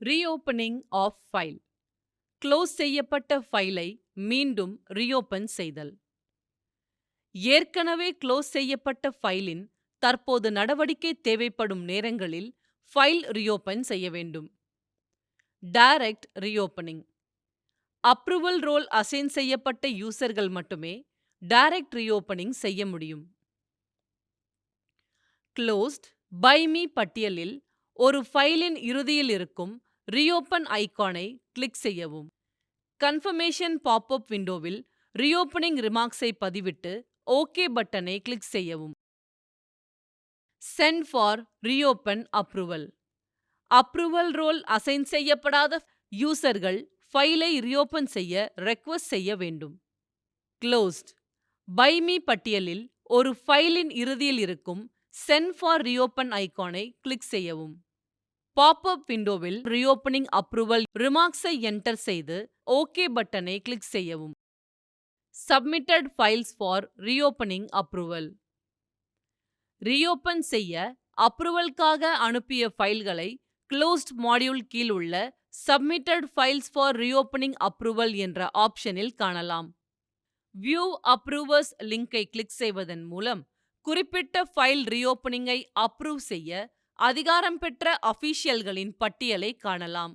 Reopening of file. Close செய்யப்பட்ட ஃபைலை மீண்டும் ரீஓப்பன் செய்தல். ஏற்கனவே க்ளோஸ் செய்யப்பட்ட ஃபைலின் தற்போது நடவடிக்கை தேவைப்படும் நேரங்களில் ஃபைல் ரீஓப்பன் செய்ய வேண்டும். Direct reopening. Approval role assign செய்யப்பட்ட யூசர்கள் மட்டுமே டைரக்ட் ரீஓப்பனிங் செய்ய முடியும். க்ளோஸ்ட் பை மீ பட்டியலில் ஒரு ஃபைலின் இறுதியில் இருக்கும் ரீஓப்பன் ஐகானை கிளிக் செய்யவும். கன்ஃபர்மேஷன் பாப்அப் விண்டோவில் ரீஓப்பனிங் ரிமார்க்ஸை பதிவிட்டு ஓகே பட்டனை கிளிக் செய்யவும். Sent for reopen approval. Approval role assign செய்யப்படாத யூசர்கள் ஃபைலை ரீஓப்பன் செய்ய ரெக்வெஸ்ட் செய்ய வேண்டும். க்ளோஸ்ட் பை மீ பட்டியலில் ஒரு ஃபைலின் இறுதியில் இருக்கும் சென்ட் ஃபார் ரீஓப்பன் ஐகானை கிளிக் செய்யவும். பாப்அப் விண்டோவில் ரீஓப்பனிங் அப்ரூவல் ரிமார்க்ஸை என்டர் செய்து ஓகே பட்டனை கிளிக் செய்யவும். Submitted files for reopening approval. Reopen செய்ய அப்ரூவலுக்காக அனுப்பிய ஃபைல்களை க்ளோஸ்ட் மாடியூல் கீழ் உள்ள submitted files for reopening approval என்ற ஆப்ஷனில் காணலாம். வியூ அப்ரூவர்ஸ் லிங்கை கிளிக் செய்வதன் மூலம் குறிப்பிட்ட ஃபைல் ரீஓப்பனிங்கை அப்ரூவ் செய்ய அதிகாரம் பெற்ற அஃபீஷியல்களின் பட்டியலை காணலாம்.